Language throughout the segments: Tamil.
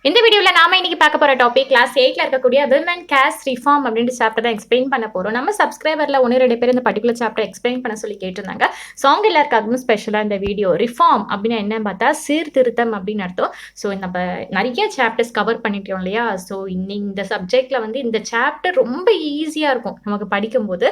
இந்த வீடியோல நாம இன்னைக்கு பார்க்க போற டாபிக் கிளாஸ் 8ல இருக்கக்கூடிய விமன் கேஸ்ட் ரிஃபார்ம் அப்படின்ற சாப்டர் தான் எக்ஸ்பிளைன் பண்ண போறோம். நம்ம சப்ஸ்கிரைபர்ல 1-2 பேர் இந்த பர்டிகுலர் சாப்டர் எக்ஸ்பிளைன் பண்ண சொல்லி கேட்டிருந்தாங்க. சாங் எல்லாருக்காகவும் ஸ்பெஷலா இந்த வீடியோ ரிஃபார்ம் அப்படின்னு என்னன்னு பார்த்தா சீர்திருத்தம் அப்படின்னு அர்த்தம். ஸோ நம்ம நிறைய சாப்டர்ஸ் கவர் பண்ணிட்டோம் இல்லையா? ஸோ இந்த சப்ஜெக்ட்ல வந்து இந்த சாப்டர் ரொம்ப ஈஸியா இருக்கும் நமக்கு படிக்கும்போது.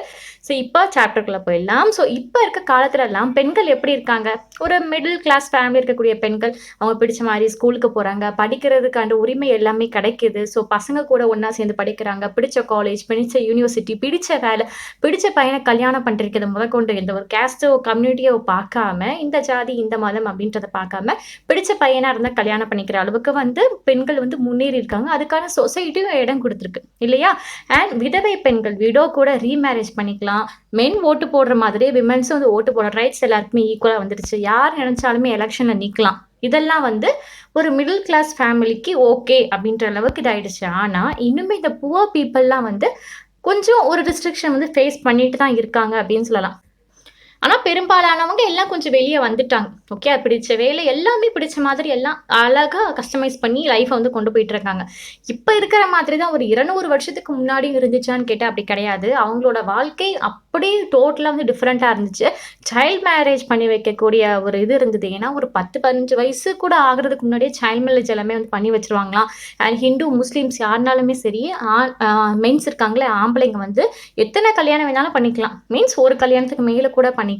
ஸோ இப்போ சாப்டருக்குள்ள போயிடலாம். ஸோ இப்போ இருக்க காலத்துல எல்லாம் பெண்கள் எப்படி இருக்காங்க? ஒரு மிடில் கிளாஸ் ஃபேமிலி இருக்கக்கூடிய பெண்கள் அவங்க பிடிச்ச மாதிரி ஸ்கூலுக்கு போறாங்க, படிக்கிறதுக்கான உரிமை எல்லாமே கிடைக்குது. ஸோ பசங்க கூட ஒண்ணா சேர்ந்து படிக்கிறாங்க, பிடிச்ச காலேஜ், பிடிச்ச யூனிவர்சிட்டி, பிடிச்ச வேலை, பிடிச்ச பையனை கல்யாணம் பண்றது முதற்கொண்டு எந்த ஒரு கேஸ்டோ கம்யூனிட்டியோ பார்க்காம, இந்த ஜாதி இந்த மதம் அப்படின்றத பார்க்காம பிடிச்ச பையனா இருந்தா கல்யாணம் பண்ணிக்கிற அளவுக்கு வந்து பெண்கள் வந்து முன்னேறி இருக்காங்க. அதுக்கான சொசைட்டியும் இடம் கொடுத்துருக்கு இல்லையா? அண்ட் விதவை பெண்கள் விடோ கூட ரீமேரேஜ் பண்ணிக்கலாம். மென் ஓட்டு போடுற மாதிரி விமென்ஸும் வந்து ஓட்டு போடுற ரைட்ஸ் எல்லாருக்குமே ஈக்குவலா வந்துடுச்சு. யார் நினைச்சாலுமே எலெக்ஷன்ல நிக்கலாம். இதெல்லாம் வந்து ஒரு மிடில் கிளாஸ் ஃபேமிலிக்கு ஓகே அப்படின்ற அளவுக்கு இதாயிடுச்சு. ஆனா இன்னுமே இந்த புவர் பீப்புள்லாம் வந்து கொஞ்சம் ஒரு ரெஸ்ட்ரிக்ஷன் வந்து ஃபேஸ் பண்ணிட்டு தான் இருக்காங்க அப்படின்னு சொல்லலாம். ஆனா பெரும்பாலானவங்க எல்லாம் கொஞ்சம் வெளியே வந்துட்டாங்க. ஓகே, பிடிச்ச வேலை எல்லாமே பிடிச்ச மாதிரி எல்லாம் அழகா கஸ்டமைஸ் பண்ணி லைஃப்பை வந்து கொண்டு போயிட்டு இருக்காங்க. இப்போ இருக்கிற மாதிரி தான் ஒரு 200 வருஷத்துக்கு முன்னாடி இருந்துச்சான்னு கேட்டால் அப்படி கிடையாது. அவங்களோட வாழ்க்கை அப்படியே டோட்டலாக வந்து டிஃப்ரெண்ட்டாக இருந்துச்சு. சைல்ட் மேரேஜ் பண்ணி வைக்கக்கூடிய ஒரு இது இருந்தது. ஏன்னா ஒரு 10-15 வயசு கூட ஆகுறதுக்கு முன்னாடியே சைல்ட் மேரேஜ் எல்லாமே வந்து பண்ணி வச்சிருவாங்களாம். அண்ட் ஹிந்து முஸ்லீம்ஸ் யாருனாலுமே சரி, மென்ஸ் இருக்காங்களே ஆம்பளைங்க வந்து எத்தனை கல்யாணம் வேணாலும் பண்ணிக்கலாம். மீன்ஸ் ஒரு கல்யாணத்துக்கு மேலே கூட பண்ணிக்கலாம்.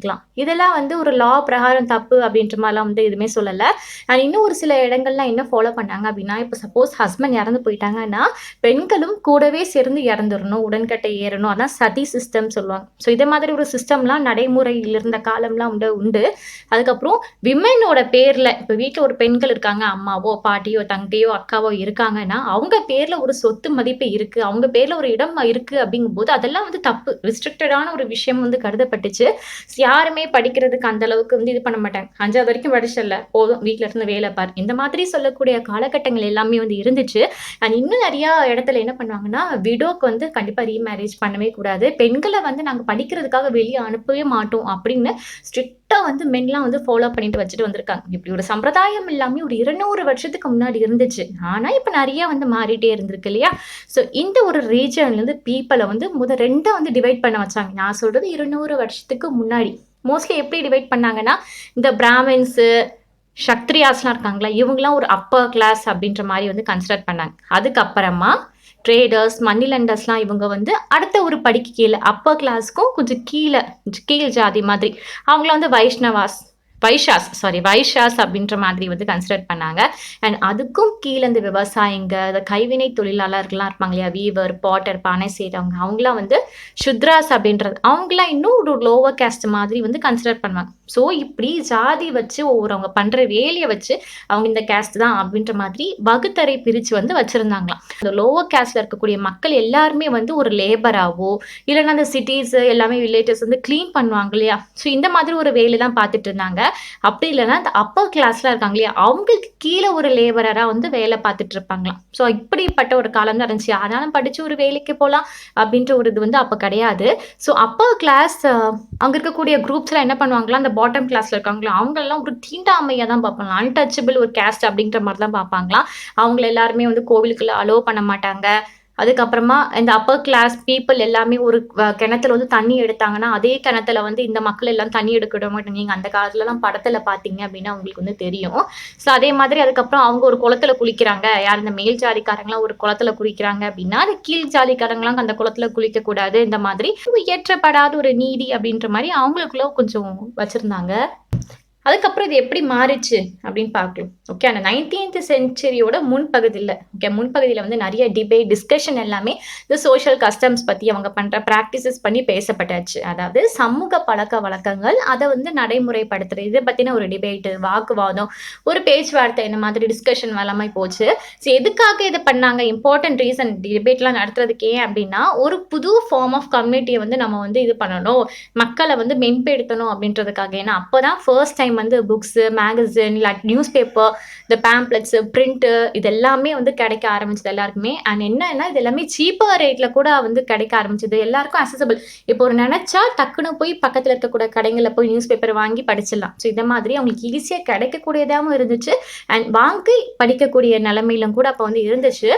இதெல்லாம் வந்து ஒரு லா பிரகாரம் தப்பு அப்படின்ற மாதிரிலாம் வந்து எதுவுமே சொல்லலை. அண்ட் இன்னும் ஒரு சில இடங்கள்லாம் என்ன ஃபாலோ பண்ணாங்க அப்படின்னா, இப்போ சப்போஸ் ஹஸ்பண்ட் இறந்து போயிட்டாங்கன்னா பெண்களும் கூடவே சேர்ந்து இறந்துடணும், உடன்கட்டை ஏறணும். அதான் சதி சிஸ்டம் சொல்லுவாங்க. ஸோ இதே மாதிரி ஒரு சிஸ்டம்லாம் நடைமுறையில் இருந்த காலம்லாம் உண்டு. அதுக்கப்புறம் விமனோட பேர்ல இப்போ வீட்டில் ஒரு பெண்கள் இருக்காங்க, அம்மாவோ பாட்டியோ தங்கையோ அக்காவோ இருக்காங்கன்னா அவங்க பேர்ல ஒரு சொத்து மதிப்பு இருக்கு, அவங்க பேர்ல ஒரு இடம் இருக்கு அப்படிங்கும்போது அதெல்லாம் வந்து தப்பு, ரிஸ்ட்ரிக்டடான ஒரு விஷயம் வந்து கருதப்பட்டுச்சு. யாருமே படிக்கிறதுக்கு அந்த அளவுக்கு வந்து இது பண்ண மாட்டாங்க. 5வது வரைக்கும் படிச்சல போதும், வீட்டுல இருந்து வேலை பார், இந்த மாதிரி சொல்லக்கூடிய காலகட்டங்கள் எல்லாமே வந்து இருந்துச்சு. அண்ட் இன்னும் நிறைய இடத்துல என்ன பண்ணுவாங்கன்னா, விடோக்கு வந்து கண்டிப்பா ரீமேரேஜ் பண்ணவே கூடாது, பெண்களை வந்து நாங்க படிக்கிறதுக்காக வெளியே அனுப்பவே மாட்டோம் அப்படின்னு ஸ்ட்ரிக்டா வந்து மென்லாம் வந்து ஃபாலோ பண்ணிட்டு வச்சுட்டு வந்திருக்காங்க. இப்படி ஒரு சம்பிரதாயம் எல்லாமே ஒரு 200 வருஷத்துக்கு முன்னாடி இருந்துச்சு. ஆனா இப்ப நிறைய வந்து மாறிட்டே இருந்திருக்கு இல்லையா? ஸோ இந்த ஒரு ரீஜன்ல இருந்து பீப்புளை வந்து ரெண்டா வந்து டிவைட் பண்ண வச்சாங்க. நான் சொல்றது 200 வருஷத்துக்கு முன்னாடி. மோஸ்ட்லி எப்படி டிவைட் பண்ணாங்கன்னா, இந்த பிராமின்ஸு, சத்ரியாஸ்லாம் இருக்காங்களா, இவங்களாம் ஒரு அப்பர் கிளாஸ் அப்படின்ற மாதிரி வந்து கன்சிடர் பண்ணாங்க. அதுக்கப்புறமா ட்ரேடர்ஸ், மணி லெண்டர்ஸ்லாம் இவங்க வந்து அடுத்த ஒரு படிக்கு கீழே அப்பர் கிளாஸ்க்கும் கொஞ்சம் கீழ் ஜாதி மாதிரி அவங்கள வந்து வைஷாஸ் அப்படின்ற மாதிரி வந்து கன்சிடர் பண்ணாங்க. அண்ட் அதுக்கும் கீழே இந்த விவசாயிங்க, இந்த கைவினை தொழிலாளர்கள்லாம் இருப்பாங்க இல்லையா, வீவர், பாட்டர், பானை செய்கிறவங்க, அவங்களாம் வந்து சுத்ராஸ் அப்படின்றது அவங்களாம் இன்னும் ஒரு லோவர் கேஸ்ட் மாதிரி வந்து கன்சிடர் பண்ணுவாங்க. ஸோ இப்படி ஜாதி வச்சு அவங்க பண்ணுற வேலையை வச்சு அவங்க இந்த கேஸ்ட் தான் அப்படின்ற மாதிரி வகுத்தறை பிரித்து வந்து வச்சுருந்தாங்களாம். அந்த லோவர் கேஸ்டில் இருக்கக்கூடிய மக்கள் எல்லாருமே வந்து ஒரு லேபராகவோ இல்லைன்னா அந்த சிட்டிஸ் எல்லாமே வில்லேஜஸ் வந்து க்ளீன் பண்ணுவாங்க இல்லையா, ஸோ இந்த மாதிரி ஒரு வேலை தான் பார்த்துட்டு இருந்தாங்க. அப்படி இல்லைன்னா இந்த அப்பர் கிளாஸ்ல இருக்காங்க இல்லையா, அவங்களுக்கு கீழே ஒரு லேபரரா வந்து வேலை பார்த்துட்டு இருப்பாங்களாம். ஸோ இப்படிப்பட்ட ஒரு காலம் தான் இருந்துச்சு. ஆனாலும் படிச்சு ஒரு வேலைக்கு போகலாம் அப்படின்ற ஒரு இது வந்து அப்போ கிடையாது. ஸோ அப்பர் கிளாஸ் அங்கே இருக்கக்கூடிய குரூப்ஸ்லாம் என்ன பண்ணுவாங்களா, அந்த பாட்டம் கிளாஸ்ல இருக்காங்களா அவங்களெல்லாம் ஒரு தீண்டாமையாக தான் பார்ப்பாங்க, அன்டச்சபிள் ஒரு கேஸ்ட் அப்படின்ற மாதிரி தான் பார்ப்பாங்களாம். அவங்கள எல்லாருமே வந்து கோவிலுக்குள்ள அலோவ் பண்ண மாட்டாங்க. அதுக்கப்புறமா இந்த அப்பர் கிளாஸ் பீப்புள் எல்லாமே ஒரு கிணத்துல வந்து தண்ணி எடுத்தாங்கன்னா அதே கிணத்துல வந்து இந்த மக்கள் எல்லாம் தண்ணி எடுக்க விட மாட்டாங்க. நீங்கள் அந்த காலத்துலலாம் படத்தில் பார்த்தீங்க அப்படின்னா உங்களுக்கு வந்து தெரியும். ஸோ அதே மாதிரி அதுக்கப்புறம் அவங்க ஒரு குளத்துல குளிக்கிறாங்க, யார் இந்த மேல் ஜாதிக்காரங்களாம் ஒரு குளத்துல குளிக்கிறாங்க அப்படின்னா அது கீழ் ஜாதிக்காரங்களாம் அந்த குளத்துல குளிக்கக்கூடாது. இந்த மாதிரி ஏற்றப்படாத ஒரு நீதி அப்படின்ற மாதிரி அவங்களுக்குள்ள கொஞ்சம் வச்சுருந்தாங்க. அதுக்கப்புறம் இது எப்படி மாறிச்சு அப்படின்னு பார்க்கலாம். ஓகே, அந்த 19th சென்ச்சுரியோட முன்பகுதியில் முன்பகுதியில் வந்து நிறைய டிபேட் டிஸ்கஷன் எல்லாமே இந்த சோஷியல் கஸ்டம்ஸ் பற்றி அவங்க பண்ணுற ப்ராக்டிசஸ் பண்ணி பேசப்பட்டாச்சு. அதாவது சமூக பழக்க வழக்கங்கள் அதை வந்து நடைமுறைப்படுத்துறது, இதை பற்றின ஒரு டிபேட்டு, வாக்குவாதம், ஒரு பேச்சுவார்த்தை, இந்த மாதிரி டிஸ்கஷன் எல்லாமே போச்சு. ஸோ எதுக்காக இதை பண்ணாங்க, இம்பார்ட்டன்ட் ரீசன் டிபேட்லாம் நடத்துறதுக்கு ஏன் அப்படின்னா, ஒரு புது ஃபார்ம் ஆஃப் கம்யூனிட்டியை வந்து நம்ம வந்து இது பண்ணணும், மக்களை வந்து மென்படுத்தணும் அப்படின்றதுக்காக. ஏன்னா அப்போ தான் ஃபர்ஸ்ட் டைம் டைம் வந்து புக்ஸு, மேகசின், நியூஸ் பேப்பர், இந்த பேம்ப்ளெட்ஸு, பிரிண்ட்டு இது எல்லாமே வந்து கிடைக்க ஆரம்பிச்சது எல்லாருக்குமே. அண்ட் என்னன்னா இது எல்லாமே சீப்பர் ரேட்ல கூட வந்து கிடைக்க ஆரம்பிச்சது. எல்லாருக்கும் அக்சஸபிள். இப்போ ஒரு நினைச்சா டக்குன்னு போய் பக்கத்துல இருக்கக்கூடிய கடைகள்ல போய் நியூஸ் பேப்பர் வாங்கி படிச்சிடலாம். ஸோ இந்த மாதிரி அவங்களுக்கு ஈஸியா கிடைக்கக்கூடியதாகவும் இருந்துச்சு. அண்ட் வாங்கி படிக்கக்கூடிய நிலைமையிலும் கூட அப்போ வந்து இருந்துச்சு.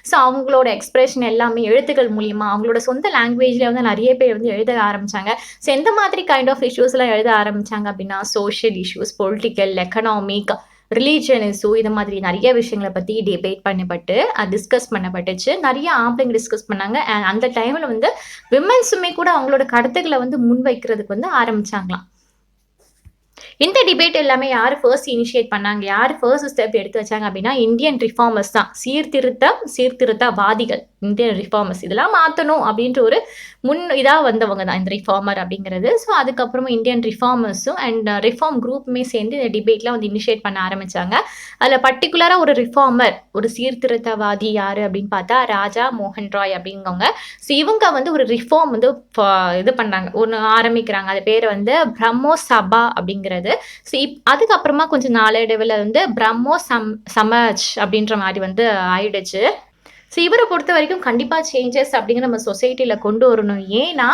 ஸோ அவங்களோட எக்ஸ்பிரஷன் எல்லாமே எழுத்துக்கள் மூலியமா அவங்களோட சொந்த லாங்குவேஜ்ல வந்து நிறைய பேர் வந்து எழுத ஆரம்பிச்சாங்க. ஸோ எந்த மாதிரி கைண்ட் ஆஃப் இஷ்யூஸ்லாம் எழுத ஆரம்பிச்சாங்க அப்படின்னா social issues, political, economic, religion issue இது மாதிரி நிறைய விஷயங்களை பற்றி டிபேட் பண்ணப்பட்டு டிஸ்கஸ் பண்ணப்பட்டுச்சு. நிறைய ஆம்பளைங்க டிஸ்கஸ் பண்ணாங்க. அண்ட் அந்த டைமில் வந்து விமென்ஸுமே கூட அவங்களோட கருத்துக்களை வந்து முன்வைக்கிறதுக்கு வந்து ஆரம்பிச்சாங்களாம். இந்த டிபேட் எல்லாமே யார் ஃபர்ஸ்ட் இனிஷியேட் பண்ணாங்க, யார் ஃபர்ஸ்ட் ஸ்டெப் எடுத்து வச்சாங்க அப்படின்னா இந்தியன் ரிஃபார்மர்ஸ் தான். சீர்திருத்தவாதிகள், இந்தியன் ரிஃபார்மர்ஸ். இதெல்லாம் மாற்றணும் அப்படின்ற ஒரு இதாக வந்தவங்க தான் இந்த ரிஃபார்மர் அப்படிங்கிறது. ஸோ அதுக்கப்புறமா இந்தியன் ரிஃபார்மர்ஸும் அண்ட் ரிஃபார்ம் குரூப்புமே சேர்ந்து இந்த டிபேட்லாம் வந்து இனிஷியேட் பண்ண ஆரம்பிச்சாங்க. அதில் பர்டிகுலராக ஒரு ரிஃபார்மர், ஒரு சீர்திருத்தவாதி யார் அப்படின்னு பார்த்தா ராஜா மோகன் ராய் அப்படிங்கவங்க. ஸோ இவங்க வந்து ஒரு ரிஃபார்ம் வந்து இது பண்ணுறாங்க, ஒன்று ஆரம்பிக்கிறாங்க. அது பேர் வந்து பிரம்மோ சபா அப்படிங்கிறது. ஸோ அதுக்கப்புறமா கொஞ்சம் நாளடைவில் வந்து பிரம்மோ சமாஜ் அப்படின்ற மாதிரி வந்து ஆயிடுச்சு. ஸோ இவரை பொறுத்த வரைக்கும் கண்டிப்பாக சேஞ்சஸ் அப்படிங்கிற நம்ம சொசைட்டியில் கொண்டு வரணும். ஏன்னா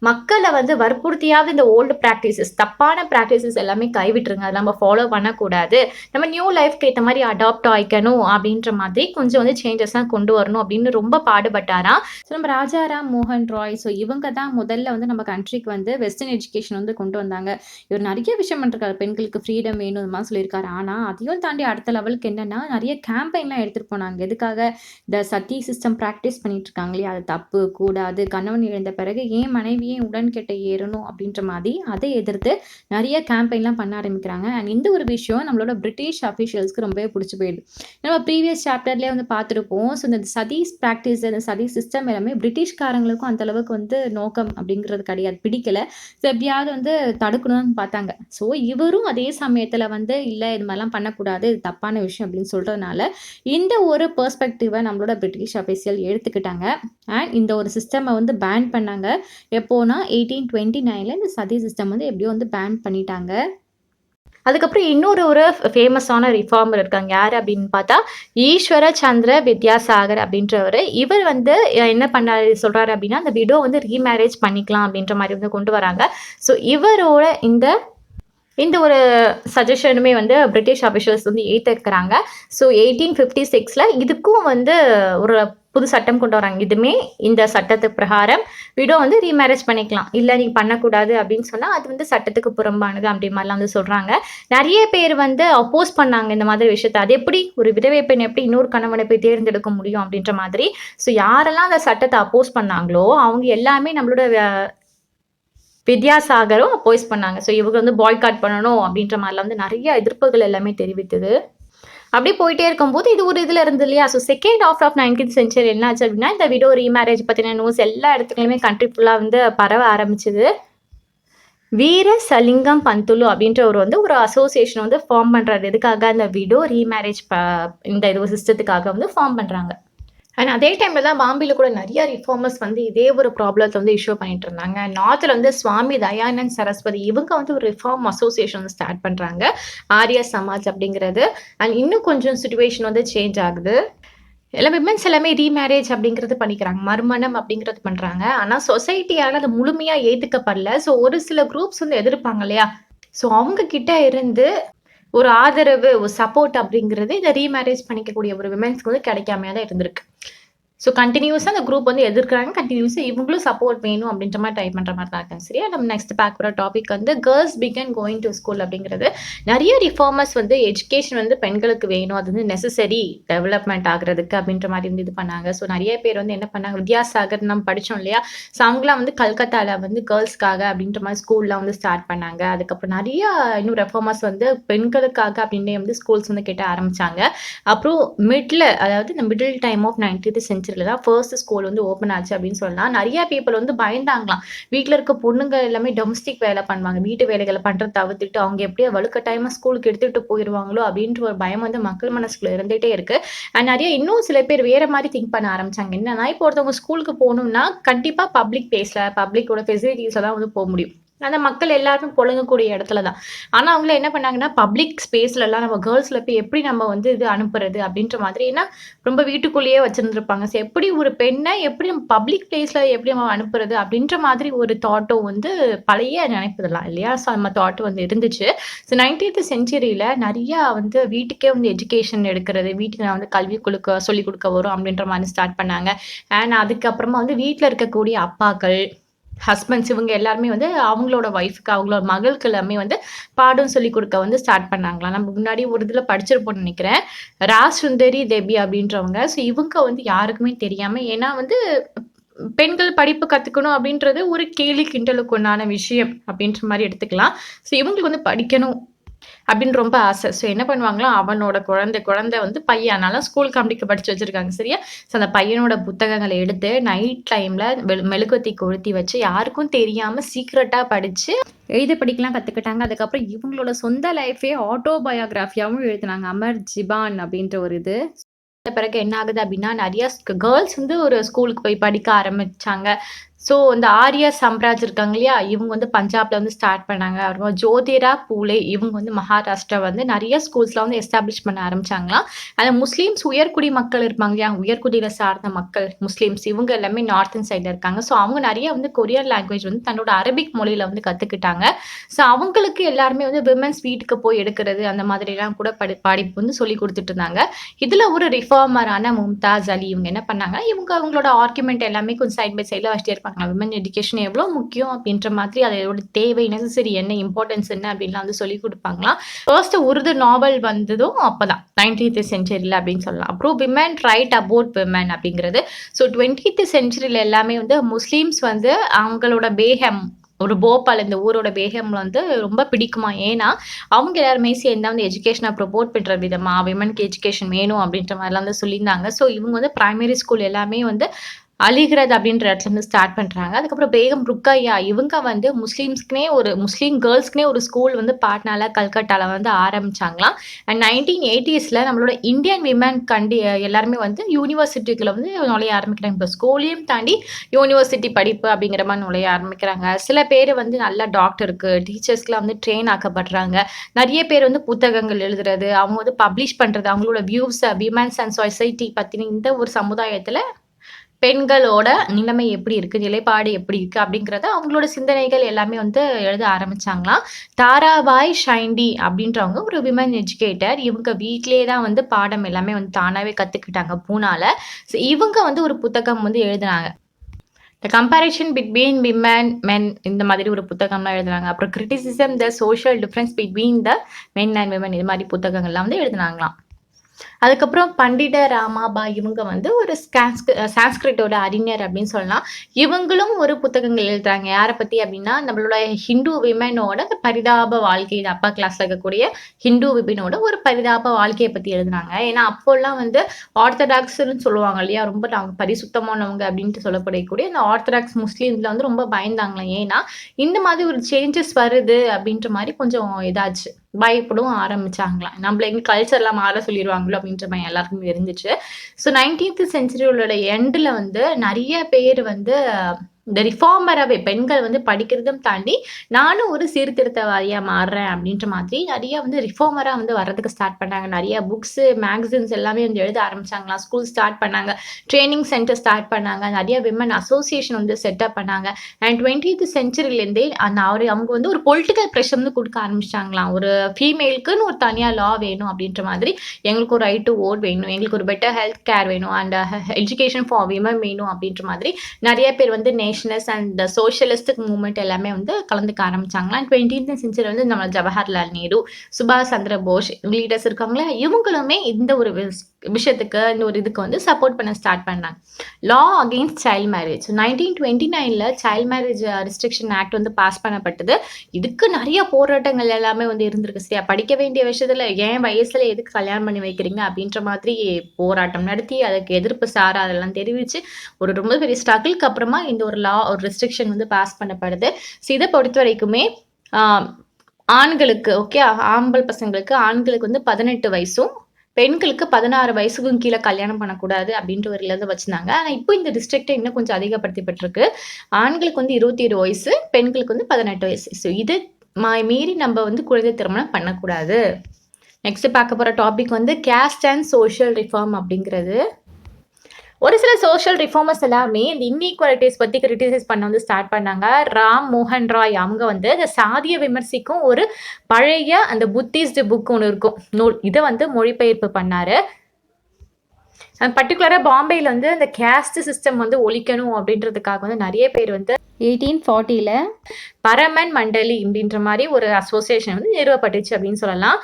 மக்களை வந்து வற்புறுத்தியாவது இந்த ஓல்டு ப்ராக்டிசஸ், தப்பான ப்ராக்டிசஸ் எல்லாமே கைவிட்டுருங்க. அதை நம்ம ஃபாலோ பண்ணக்கூடாது. நம்ம நியூ லைஃப்க்கு ஏற்ற மாதிரி அடாப்ட் ஆகிக்கணும் அப்படின்ற மாதிரி கொஞ்சம் வந்து சேஞ்சஸ்லாம் கொண்டு வரணும் அப்படின்னு ரொம்ப பாடுபட்டாராம். ஸோ நம்ம ராஜாராம் மோகன் ராய், ஸோ இவங்க தான் முதல்ல வந்து நம்ம கண்ட்ரிக்கு வந்து வெஸ்டர்ன் எஜுகேஷன் வந்து கொண்டு வந்தாங்க. இவர் நிறைய விஷயம் பண்ணிருக்காரு, பெண்களுக்கு ஃப்ரீடம் வேணும் இந்த மாதிரி சொல்லியிருக்காரு. ஆனால் அதையும் தாண்டி அடுத்த லெவலுக்கு என்னன்னா நிறைய கேம்பெயின்லாம் எடுத்துகிட்டு போனாங்க. எதுக்காக? இந்த சத்தி சிஸ்டம் ப்ராக்டிஸ் பண்ணிட்டு இருக்காங்க இல்லையா, அது தப்பு, கூடாது, கணவன் இழந்த பிறகு ஏன் மனைவியே உடன்கெட்ட ஏறணும் அப்படின்ற மாதிரி அதை எதிர்த்து நிறைய கேம்பெயின்லாம் பண்ண ஆரம்பிக்கிறாங்க. அண்ட் இந்த ஒரு விஷயம் நம்மளோட பிரிட்டிஷ் அஃபிஷியல்ஸ்க்கு ரொம்பவே பிடிச்சி போயிடுது. நம்ம ப்ரீவியஸ் சாப்டர்லேயே வந்து பார்த்துருப்போம். ஸோ இந்த சதீஸ் ப்ராக்டிஸ், இந்த சதி சிஸ்டம் எல்லாமே பிரிட்டிஷ்காரங்களுக்கும் அந்த அளவுக்கு வந்து நோக்கம் அப்படிங்கிறது கிடையாது, பிடிக்கல. ஸோ எப்படியாவது வந்து தடுக்கணும்னு பார்த்தாங்க. ஸோ இவரும் அதே சமயத்தில் வந்து இல்லை இது மாதிரிலாம் பண்ணக்கூடாது, இது தப்பான விஷயம் அப்படின்னு சொல்கிறதுனால இந்த ஒரு பெர்ஸ்பெக்டிவை நம்மளோட பிரிட்டிஷ் அஃபிஷியல் எடுத்துக்கிட்டாங்க. அண்ட் இந்த ஒரு சிஸ்டமை வந்து பேன் பண்ணாங்க. எப்போனா 1829 இந்த சதி சிஸ்டம் வந்து எப்படியோ வந்து பேன் பண்ணிட்டாங்க. அதுக்கப்புறம் இன்னொரு ஃபேமஸான ரிஃபார்மர் இருக்காங்க. யார் அப்படின்னு பார்த்தா ஈஸ்வர சந்திர வித்யாசாகர் அப்படின்றவர். இவர் வந்து என்ன பண்ணாரு சொல்கிறாரு அப்படின்னா அந்த விடோ வந்து ரீமேரேஜ் பண்ணிக்கலாம் அப்படின்ற மாதிரி வந்து கொண்டு வராங்க. ஸோ இவரோட இந்த ஒரு சஜஷனுமே வந்து பிரிட்டிஷ் அஃபிஷியல்ஸ் வந்து ஏற்றுக்கிறாங்க. ஸோ 1856 இதுக்கும் வந்து ஒரு புது சட்டம் கொண்டு வராங்க. இதுமே இந்த சட்டத்துக்கு பிரகாரம் விடோ வந்து ரீமேரேஜ் பண்ணிக்கலாம், இல்லை நீங்கள் பண்ணக்கூடாது அப்படின்னு சொன்னால் அது வந்து சட்டத்துக்கு புறம்பானது அப்படி மாதிரிலாம் வந்து சொல்கிறாங்க. நிறைய பேர் வந்து அப்போஸ் பண்ணாங்க இந்த மாதிரி விஷயத்தை. அது எப்படி ஒரு விதவை பெண் எப்படி இன்னொரு கணவனை போய் தேர்ந்தெடுக்க முடியும் அப்படின்ற மாதிரி. ஸோ யாரெல்லாம் அந்த சட்டத்தை அப்போஸ் பண்ணாங்களோ அவங்க எல்லாமே நம்மளோட வித்யாசாகரும் அப்போஸ் பண்ணாங்க. ஸோ இவங்க வந்து பாய்காட் பண்ணணும் அப்படின்ற மாதிரிலாம் வந்து நிறைய எதிர்ப்புகள் எல்லாமே தெரிவித்தது. அப்படி போயிட்டே இருக்கும்போது இது ஒரு இதில் இருந்து இல்லையா. So second half 19th century என்னாச்சு அப்படின்னா இந்த விடோ ரீமேரேஜ் பற்றின நியூஸ் எல்லா இடத்துலையுமே கண்ட்ரி ஃபுல்லாக வந்து பரவ ஆரம்பிச்சுது. வீர சலிங்கம் பந்துலு அப்படின்ற ஒரு அசோசியேஷன் வந்து ஃபார்ம் பண்ணுறாரு. எதுக்காக? இந்த விடோ ரீமேரேஜ் இந்த இது சிஸ்டத்துக்காக வந்து ஃபார்ம் பண்ணுறாங்க. அண்ட் அதே டைமில் தான் பாம்பேல கூட நிறைய ரிஃபார்மர்ஸ் வந்து இதே ஒரு ப்ராப்ளத்தை வந்து இஷ்யூ பண்ணிட்டு இருந்தாங்க. நார்த்தில் வந்து சுவாமி தயானந்த் சரஸ்வதி இவங்க வந்து ஒரு ரிஃபார்ம் அசோசியேஷன் வந்து ஸ்டார்ட் பண்ணுறாங்க, ஆரிய சமாஜ் அப்படிங்கிறது. அண்ட் இன்னும் கொஞ்சம் சுச்சுவேஷன் வந்து சேஞ்ச் ஆகுது. எல்லா விமென்ஸ் எல்லாமே ரீமேரேஜ் அப்படிங்கிறது பண்ணிக்கிறாங்க, மறுமணம் அப்படிங்கிறது பண்ணுறாங்க. ஆனால் சொசைட்டியால் அது முழுமையாக ஏற்றுக்கப்படல. ஸோ ஒரு சில குரூப்ஸ் வந்து எதிர்ப்பாங்க இல்லையா, ஸோ அவங்க கிட்ட இருந்து ஒரு ஆதரவு, ஒரு சப்போர்ட் அப்படிங்கிறது இந்த ரீமேரேஜ் பண்ணிக்கக்கூடிய ஒரு விமென்ஸ்க்கு வந்து கிடைக்காம தான் இருந்திருக்கு. ஸோ கண்டினியூஸாக அந்த குரூப் வந்து எதிர்க்கிறாங்க, கண்டினியூஸாக இவங்களும் சப்போர்ட் வேணும் அப்படின்ற மாதிரி ட்ரை பண்ணுற மாதிரி தான் இருக்காங்க. சரியா, நம்ம நெக்ஸ்ட் பார்க்குற டாபிக் வந்து girls begin going to school அப்படிங்கிறது. நிறைய ரிஃபார்மர்ஸ் வந்து எஜுகேஷன் வந்து பெண்களுக்கு வேணும், அது வந்து நெசசரி டெவலப்மெண்ட் ஆகிறதுக்கு அப்படின்ற மாதிரி வந்து இது பண்ணாங்க. ஸோ நிறைய பேர் வந்து என்ன பண்ணாங்க, வித்யாசாகர் நம்ம படித்தோம் இல்லையா, ஸோ அவங்களாம் வந்து கல்கத்தாவில் வந்து கேர்ள்ஸ்க்காக அப்படின்ற மாதிரி ஸ்கூல்லாம் வந்து ஸ்டார்ட் பண்ணாங்க. அதுக்கப்புறம் நிறைய இன்னும் ரெஃபார்மர்ஸ் வந்து பெண்களுக்காக அப்படின்னே வந்து ஸ்கூல்ஸ் வந்து கேட்ட ஆரம்பித்தாங்க. அப்புறம் அதாவது இந்த middle time of 19th century தான் ஃபர்ஸ்ட் ஸ்கூல் வந்து ஓப்பன் ஆச்சு அப்படின்னு சொல்லலாம். நிறைய பீப்புள் வந்து பயந்தாங்களாம். வீட்டில் இருக்க பொண்ணுங்க எல்லாமே டொமஸ்டிக் வேலை பண்ணுவாங்க, வீட்டு வேலைகளை பண்ணுறத தவிர்த்துட்டு அவங்க எப்படியே வலுக்கட்டாயமாக ஸ்கூலுக்கு எடுத்துகிட்டு போயிடுவாங்களோ அப்படின்ற ஒரு பயம் வந்து மக்கள் மனசுக்குள்ள இருந்துகிட்டே இருக்கு. நிறைய இன்னும் சில பேர் வேற மாதிரி திங்க் பண்ண ஆரம்பிச்சாங்க. என்னன்னா இப்போ ஒருத்தவங்க ஸ்கூலுக்கு போகணும்னா கண்டிப்பாக பப்ளிக் பிளேஸில் பப்ளிக்கோட ஃபெசிலிட்டிஸில் தான் வந்து போக முடியும். அந்த மக்கள் எல்லாருமே புழங்கக்கூடிய இடத்துல தான். ஆனா, அவங்கள என்ன பண்ணாங்கன்னா, பப்ளிக் ஸ்பேஸ்லலாம் நம்ம கேர்ல்ஸ்ல போய் எப்படி நம்ம வந்து இது அனுப்புறது அப்படின்ற மாதிரி ஏன்னா, ரொம்ப வீட்டுக்குள்ளேயே வச்சிருந்திருப்பாங்க. ஸோ எப்படி ஒரு பெண்ண எப்படி நம்ம பப்ளிக் பிளேஸ்ல எப்படி நம்ம அனுப்புறது அப்படின்ற மாதிரி ஒரு தாட்டும் வந்து பழைய நினைப்புதெல்லாம் இல்லையா? ஸோ நம்ம தாட் வந்து இருந்துச்சு. ஸோ 19த் செஞ்சுரியில நெறையா வந்து வீட்டுக்கே வந்து எஜுகேஷன் எடுக்கிறது, வீட்டுக்கு நான் வந்து கல்வி சொல்லிக் குடுக்க வரும் அப்படின்ற மாரி ஸ்டார்ட் பண்ணாங்க. அண்ட் அதுக்கப்புறமா வந்து வீட்ல இருக்கக்கூடிய அப்பாக்கள் ஹஸ்பண்ட்ஸ் இவங்க எல்லாருமே வந்து அவங்களோட ஒய்ஃப்க்கு, அவங்களோட மகளுக்கு எல்லாமே வந்து பாடம் சொல்லிக் குடுக்க வந்து ஸ்டார்ட் பண்ணாங்களாம். நம்ம முன்னாடி ஒரு இதுல படிச்சிருப்போம்னு நெனைக்கிறேன். சுந்தரி தேவி அப்படின்றவங்க. ஸோ இவங்க வந்து யாருக்குமே தெரியாம ஏன்னா வந்து பெண்கள் படிப்பு கத்துக்கணும் அப்படின்றது ஒரு கேலி கிண்டலுக்கு உண்டான விஷயம் அப்படின்ற மாரி எடுத்துக்கலாம். ஸோ இவங்களுக்கு வந்து படிக்கணும் அப்படின்னு ரொம்ப ஆசை. ஸோ என்ன பண்ணுவாங்களாம், அவனோட குழந்தை வந்து பையன். அதனால ஸ்கூல் கம்ப்ளீட் படிச்சு வச்சிருக்காங்க சரியா? ஸோ அந்த பையனோட புத்தகங்கள எடுத்து நைட் டைம்ல மெழுகுவர்த்தி கொளுத்தி வச்சு யாருக்கும் தெரியாம சீக்ரெட்டா படிச்சு எழுத படிக்கலாம் கத்துக்கிட்டாங்க. அதுக்கப்புறம் இவங்களோட சொந்த லைஃபே ஆட்டோபயோகிராஃபியாவும் எழுதுனாங்க. அமர் ஜிபான் அப்படின்ற ஒரு இது. பிறகு என்ன ஆகுது அப்படின்னா, நெறைய கேர்ல்ஸ் வந்து ஒரு ஸ்கூலுக்கு போய் படிக்க ஆரம்பிச்சாங்க. ஸோ இந்த ஆர்யா சம்ராஜ் இருக்காங்க இல்லையா? இவங்க வந்து பஞ்சாப்ல வந்து ஸ்டார்ட் பண்ணாங்க. அப்புறமா ஜோதிரா பூலே இவங்க வந்து மகாராஷ்டிரா வந்து நெறைய ஸ்கூல்ஸ்ல வந்து எஸ்டாப்ளிஷ் பண்ண ஆரம்பிச்சாங்களாம். அந்த முஸ்லீம்ஸ் உயர்குடி மக்கள் இருப்பாங்க இல்லையா? உயர்குடியில சார்ந்த மக்கள் முஸ்லீம்ஸ் இவங்க எல்லாமே நார்த்தன் சைட்ல இருக்காங்க. ஸோ அவங்க நெறைய வந்து கொரியன் லாங்குவேஜ் வந்து தன்னோட அரபிக் மொழியில வந்து கத்துக்கிட்டாங்க. ஸோ அவங்களுக்கு எல்லாருமே வந்து விமென்ஸ் வீட்டுக்கு போய் எடுக்கிறது அந்த மாதிரிலாம் கூட படிப்பு வந்து சொல்லிக் குடுத்துட்டு இருந்தாங்க. இதுல ஒரு ரிஃபார்மரான மும்தாஸ் அலி இவங்க என்ன பண்ணாங்க, இவங்க அவங்களோட ஆர்குமெண்ட் எல்லாமே கொஞ்சம் சைட் பை சைட்ல வச்சுட்டே இருப்பாங்க. விமன் எஜுகேஷன் எவ்வளோ முக்கியம் அப்படின்ற மாதிரி அதோட தேவை, நெசசரி என்ன, இம்பார்ட்டன்ஸ் என்ன அப்படின்லாம் வந்து சொல்லிக் குடுப்பாங்களாம். ஃபர்ஸ்ட் உருது நாவல் வந்ததும் அப்பதான் 19th செஞ்சுரியில அப்படின்னு சொல்லலாம். அப்புறம் விமன் ரைட் அபவுட் விமன் அப்படிங்கிறது. ஸோ 20th செஞ்சுரியில எல்லாமே வந்து முஸ்லீம்ஸ் வந்து அவங்களோட பேகம் ஒரு போபால் இந்த ஊரோட பேகம் வந்து ரொம்ப பிடிக்குமா. ஏன்னா, அவங்க எல்லாருமே சேர்ந்து வந்து எஜுகேஷன ப்ரொமோட் பண்ற விதமா, விமனுக்கு எஜுகேஷன் வேணும் அப்படின்ற மாரிலாம் வந்து சொல்லியிருந்தாங்க. ஸோ இவங்க வந்து பிரைமரி ஸ்கூல் எல்லாமே வந்து அலிகரத் அப்படின்ற இடத்துல இருந்து ஸ்டார்ட் பண்றாங்க. அதுக்கப்புறம் பேகம் ருக்கையா இவங்க வந்து முஸ்லீம்ஸ்க்குனே ஒரு முஸ்லீம் கேர்ல்ஸ்க்குனே ஒரு ஸ்கூல் வந்து பாட்னால, கல்கட்டால வந்து ஆரம்பிச்சாங்களாம். அண்ட் 1980ஸ்ல நம்மளோட இந்தியன் விமன் எல்லாருமே வந்து யூனிவர்சிட்டிக்குள்ள வந்து நுழைய ஆரம்பிக்கிறாங்க. இப்போ ஸ்கூலையும் தாண்டி யூனிவர்சிட்டி படிப்பு அப்படிங்கிற மாரி நுழைய ஆரம்பிக்கிறாங்க. சில பேர் வந்து நல்ல டாக்டருக்கு, டீச்சர்ஸ்க்குலாம் வந்து ட்ரெயின் ஆக்கப்படுறாங்க. நெறைய பேர் வந்து புத்தகங்கள் எழுதுறது, அவங்க வந்து பப்ளிஷ் பண்றது, அவங்களோட வியூஸ விமன்ஸ் அண்ட் சொசைட்டி பத்தின இந்த ஒரு சமுதாயத்துல பெண்களோட நிலைமை எப்படி இருக்கு? நிலைப்பாடு எப்படி இருக்கு? அப்படிங்கிறத அவங்களோட சிந்தனைகள் எல்லாமே வந்து எழுத ஆரம்பிச்சாங்களாம். தாராபாய் ஷைண்டி அப்படின்றவங்க ஒரு விமன் எஜுகேட்டர். இவங்க வீட்லயே தான் வந்து பாடம் எல்லாமே வந்து தானாவே கத்துக்கிட்டாங்க பூனால. ஸோ இவங்க வந்து ஒரு புத்தகம் வந்து எழுதுனாங்க. த கம்பேரிசன் பிட்வீன் விமன், மென் இந்த மாதிரி ஒரு புத்தகம்லாம் எழுதுனாங்க. அப்புறம் criticism the social difference between the men and women இது மாரி புத்தகங்கள்லாம் வந்து எழுதுனாங்களாம். அதுக்கப்புறம் பண்டித ராமாபாய் இவங்க வந்து ஒரு சான்ஸ்கிரிட்டோட அறிஞர் அப்படின்னு சொல்லலாம். இவங்களும் ஒரு புத்தகங்கள் எழுதுறாங்க. யார பத்தி அப்படின்னா, நம்மளோட ஹிந்து விமனோட பரிதாப வாழ்க்கை. இது அப்பர் கிளாஸ்ல இருக்கக்கூடிய ஹிந்து விமனோட ஒரு பரிதாப வாழ்க்கைய பத்தி எழுதுனாங்க. ஏன்னா, அப்போலாம் வந்து ஆர்த்தடாக்ஸ்ன்னு சொல்லுவாங்க இல்லையா? ரொம்ப பரிசுத்தமானவங்க அப்படின்ட்டு சொல்லப்படக்கூடிய அந்த ஆர்த்தடாக்ஸ் முஸ்லீம்ஸ்ல வந்து ரொம்ப பயந்தாங்களாம். ஏன்னா, இந்த மாதிரி ஒரு சேஞ்சஸ் வருது அப்படின்ற மாரி கொஞ்சம் இதாச்சு. பயப்படவும் ஆரம்பிச்சாங்களாம். நம்மள எங்க கல்ச்சர்லாம் மாற சொல்லிருவாங்களோ அப்படின்ற பயம் எல்லாருக்குமே இருந்துச்சு. ஸோ 19th செஞ்சுரியோட எண்டுல வந்து நெறைய பேர் வந்து இந்த ரிஃபார்மராவே பெண்கள் வந்து படிக்கிறதும் தாண்டி, நானும் ஒரு சீர்திருத்தவாதியா மாறுறேன் அப்படின்ற மாதிரி நெறைய வந்து ரிஃபார்மரா வந்து வர்றதுக்கு ஸ்டார்ட் பண்ணாங்க. நெறைய புக்ஸு, மேகசின்ஸ் எல்லாமே வந்து எழுத ஆரம்பிச்சாங்களாம். ஸ்கூல் ஸ்டார்ட் பண்ணாங்க. ட்ரெய்னிங் சென்டர் ஸ்டார்ட் பண்ணாங்க. நெறைய விமன் அசோசியேஷன் வந்து செட்டப் பண்ணாங்க. அண்ட் 20th செஞ்சுரிலேருந்தே அவங்க வந்து ஒரு பொலிட்டிக்கல் ப்ரெஷர் வந்து குடுக்க ஆரம்பிச்சுட்டாங்களாம். ஒரு ஃபீமேலுக்குன்னு ஒரு தனியா லா வேணும் அப்படின்ற மாதிரி, எங்களுக்கு ஒரு ரைட் டு வோட் வேணும். எங்களுக்கு ஒரு பெட்டர் ஹெல்த் கேர் வேணும். அண்ட் எஜுகேஷன் ஃபார் விமன் வேணும் அப்படின்ற மாதிரி நெறைய பேர் வந்து நேஷனலிஸ்ட் அண்ட் சோஷியலிஸ்டிக் மூவ்மெண்ட் எல்லாமே வந்து கலந்துக்க ஆரம்பிச்சாங்களாம். 20th செஞ்சுரி வந்து நம்ம ஜவஹர்லால் நேரு, சுபாஷ் சந்திர போஸ் லீடர்ஸ் இருக்காங்களா, இவங்களுமே இந்த ஒரு விஷயத்துக்கு இந்த ஒரு இதுக்கு வந்து சப்போர்ட் பண்ண ஸ்டார்ட் பண்ணாங்க. லா அகெயின்ஸ்ட் சைல்ட் மேரேஜ் 1929ல சைல்ட் மேரேஜ் ரெஸ்ட்ரிக்ஷன் ஆக்ட் வந்து பாஸ் பண்ணப்பட்டது. இதுக்கு நிறைய போராட்டங்கள் எல்லாமே வந்து இருந்திருக்கு. சரியா, படிக்க வேண்டிய விஷயத்துல ஏன் வயசுல எதுக்கு கல்யாணம் பண்ணி வைக்கிறீங்க அப்படின்ற மாதிரி போராட்டம் நடத்தி அதுக்கு எதிர்ப்பு சாரா அதெல்லாம் தெரிவிச்சு ஒரு ரொம்ப பெரிய ஸ்ட்ரகிள்க்கு அப்புறமா இந்த ஒரு ஒரு ரெஸ்ட்ரிக்ஷன் வந்து பாஸ் பண்ணப்படுது. ஸோ இதை பொறுத்த வரைக்குமே ஆண்களுக்கு ஓகே, ஆம்பல் பசங்களுக்கு ஆண்களுக்கு வந்து 18 வயசும் பெண்களுக்கு 16 வயசுக்கும் கீழே கல்யாணம் பண்ணக்கூடாது அப்படின்ற ஒரு இலந்து வச்சிருந்தாங்க. ஆனா இப்போ இந்த டிஸ்ட்ரிக்ட் இன்னும் கொஞ்சம் அதிகப்படுத்தப்பட்டிருக்கு. ஆண்களுக்கு வந்து 27 வயசு, பெண்களுக்கு வந்து 18 வயசு. ஸோ இது மீறி நம்ம வந்து குழந்தை திருமணம் பண்ணக்கூடாது. நெக்ஸ்ட் பார்க்க போற டாபிக் வந்து கேஸ்ட் அண்ட் சோஷியல் ரிஃபார்ம் அப்படிங்கிறது. ஒரு சில சோஷியல் ரிஃபார்மர்ஸ் எல்லாமே இந்த இன்இக்வாலிட்டிஸ் பத்தி கிரிட்டிசைஸ் பண்ண வந்து ஸ்டார்ட் பண்ணாங்க. ராம் மோகன் ராய் அவங்க வந்து இந்த சாதிய விமர்சிக்கும் ஒரு பழைய அந்த புத்திஸ்ட் புக் ஒன்று இருக்கும் நூல், இதை வந்து மொழிபெயர்ப்பு பண்ணாரு. பர்டிகுலராக பாம்பேயில் வந்து அந்த கேஸ்ட் சிஸ்டம் வந்து ஒழிக்கணும் அப்படின்றதுக்காக வந்து நிறைய பேர் வந்து 1840 பரமன் மண்டலி அப்படின்ற மாதிரி ஒரு அசோசியேஷன் வந்து நிறுவப்பட்டுச்சு அப்படின்னு சொல்லலாம்.